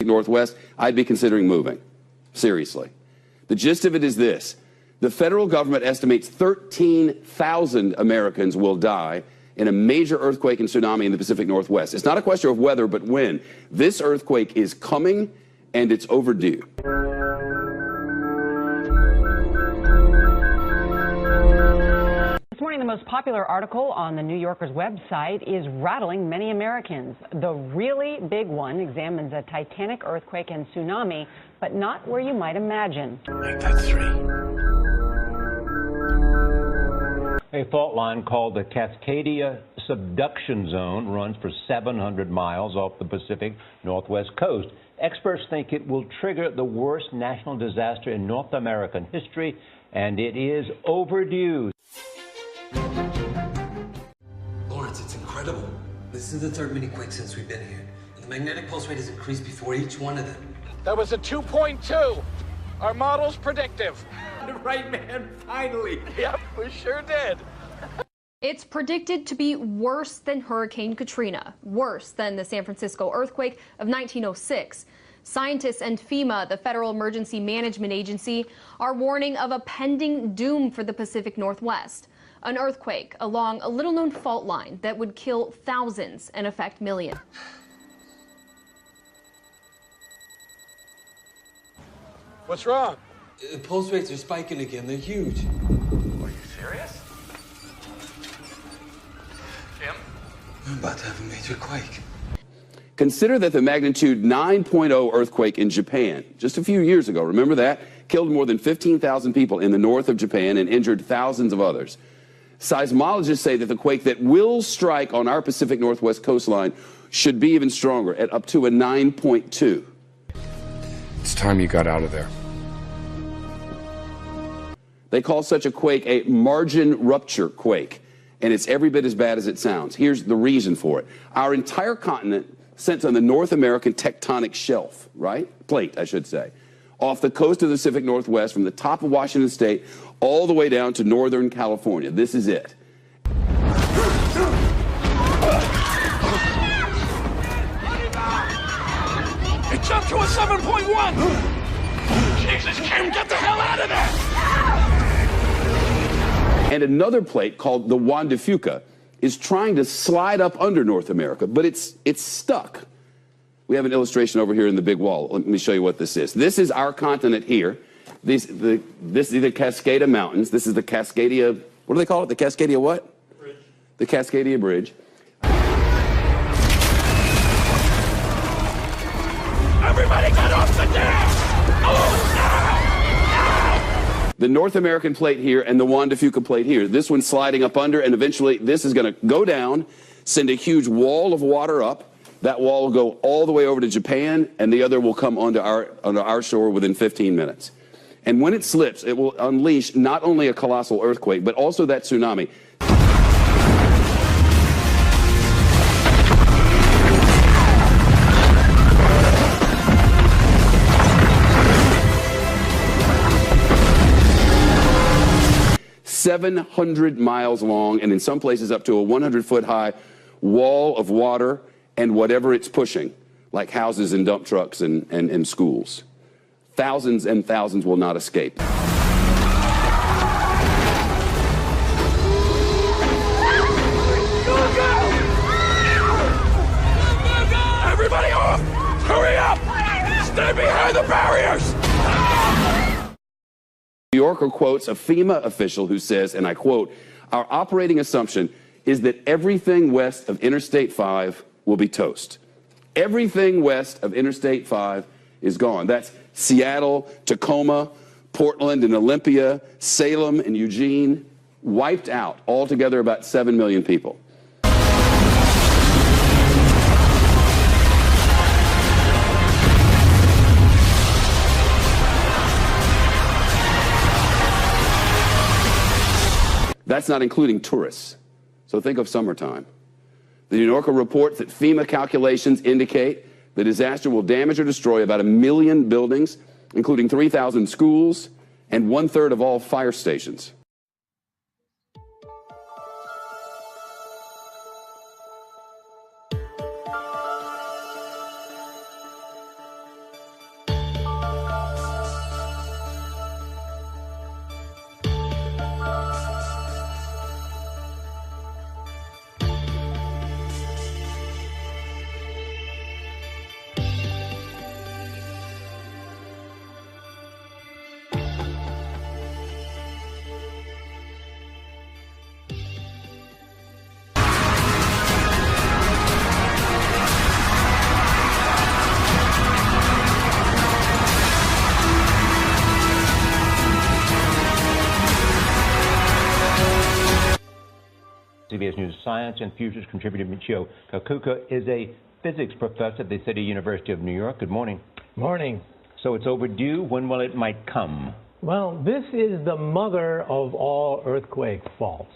Northwest, I'd be considering moving. Seriously. The gist of it is this. The federal government estimates 13,000 Americans will die in a major earthquake and tsunami in the Pacific Northwest. It's not a question of whether, but when. This earthquake is coming, and it's overdue. This morning, the most popular article on the New Yorker's website is rattling many Americans. The really big one examines a titanic earthquake and tsunami, but not where you might imagine. Make that 3. A fault line called the Cascadia Subduction Zone runs for 700 miles off the Pacific Northwest coast. Experts think it will trigger the worst national disaster in North American history, and it is overdue. Lawrence, it's incredible. This is the third mini-quake since we've been here. And the magnetic pulse rate has increased before each one of them. That was a 2.2. Our model's predictive. Right, man, finally. Yep, we sure did. It's predicted to be worse than Hurricane Katrina, worse than the San Francisco earthquake of 1906. Scientists and FEMA, the Federal Emergency Management Agency, are warning of a pending doom for the Pacific Northwest. An earthquake along a little-known fault line that would kill thousands and affect millions. What's wrong? The pulse rates are spiking again. They're huge. Are you serious? Jim? I'm about to have a major quake. Consider that the magnitude 9.0 earthquake in Japan, just a few years ago, remember that? Killed more than 15,000 people in the north of Japan and injured thousands of others. Seismologists say that the quake that will strike on our Pacific Northwest coastline should be even stronger, at up to a 9.2. It's time you got out of there. They call such a quake a margin rupture quake, and it's every bit as bad as it sounds. Here's the reason for it. Our entire continent sits on the North American tectonic shelf, right? Plate, I should say. Off the coast of the Pacific Northwest, from the top of Washington State all the way down to Northern California. This is it. It jumped to a 7.1! Jesus, Kim, get the hell out of there! And another plate called the Juan de Fuca is trying to slide up under North America, but it's stuck. We have an illustration over here in the big wall. Let me show you what this is. This is our continent here. This is the Cascada Mountains. This is the Cascadia, what do they call it? The Cascadia what? Bridge. The Cascadia Bridge. Everybody get off the dam! Oh, no! The North American plate here and the Juan de Fuca plate here. This one's sliding up under, and eventually this is going to go down, send a huge wall of water up. That wall will go all the way over to Japan, and the other will come onto our shore within 15 minutes. And when it slips, it will unleash not only a colossal earthquake, but also that tsunami. "700 miles long, and in some places up to a 100-foot high wall of water and whatever it's pushing, like houses and dump trucks and schools. Thousands and thousands will not escape." Everybody off! Hurry up! Stay behind the barriers! New Yorker quotes a FEMA official who says, and I quote, "Our operating assumption is that everything west of Interstate 5 will be toast." Everything west of Interstate 5 is gone. That's Seattle, Tacoma, Portland and Olympia, Salem and Eugene, wiped out. Altogether about 7 million people. That's not including tourists. So think of summertime. The New Yorker reports that FEMA calculations indicate the disaster will damage or destroy about 1 million buildings, including 3,000 schools and 1/3 of all fire stations. CBS News science and futures contributor Michio Kakuka is a physics professor at the City University of New York. Good morning. Morning. So it's overdue. When will it might come? Well, this is the mother of all earthquake faults.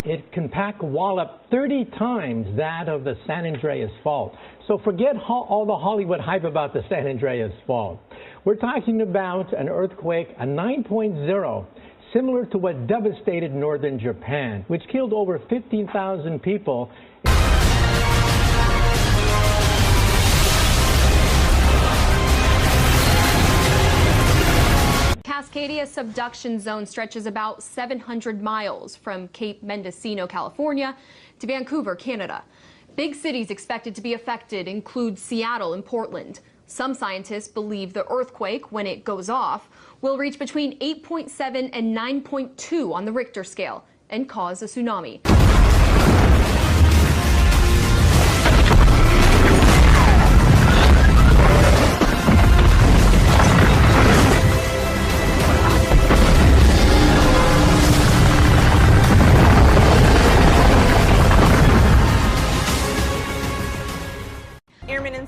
It can pack a wallop 30 times that of the San Andreas Fault. So forget all the Hollywood hype about the San Andreas Fault. We're talking about an earthquake, a 9.0, similar to what devastated northern Japan, which killed over 15,000 people. Cascadia subduction zone stretches about 700 miles from Cape Mendocino, California, to Vancouver, Canada. Big cities expected to be affected include Seattle and Portland. Some scientists believe the earthquake, when it goes off, will reach between 8.7 and 9.2 on the Richter scale and cause a tsunami.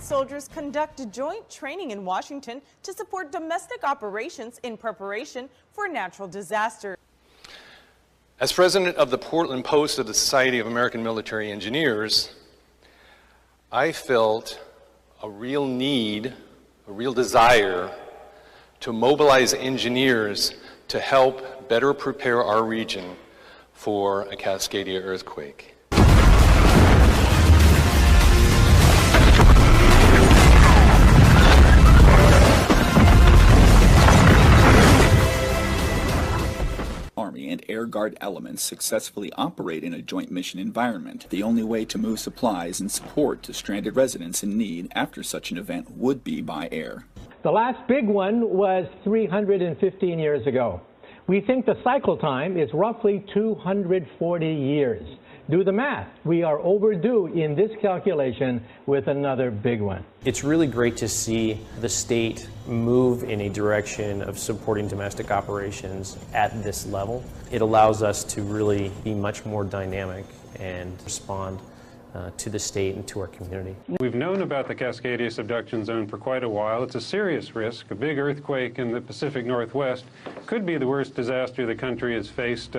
Soldiers conduct joint training in Washington to support domestic operations in preparation for natural disaster. As president of the Portland Post of the Society of American Military Engineers, I felt a real need, a real desire to mobilize engineers to help better prepare our region for a Cascadia earthquake. Army and Air Guard elements successfully operate in a joint mission environment. The only way to move supplies and support to stranded residents in need after such an event would be by air. The last big one was 315 years ago. We think the cycle time is roughly 240 years. Do the math. We are overdue in this calculation with another big one. It's really great to see the state move in a direction of supporting domestic operations at this level. It allows us to really be much more dynamic and respond to the state and to our community. We've known about the Cascadia subduction zone for quite a while. It's a serious risk. A big earthquake in the Pacific Northwest could be the worst disaster the country has faced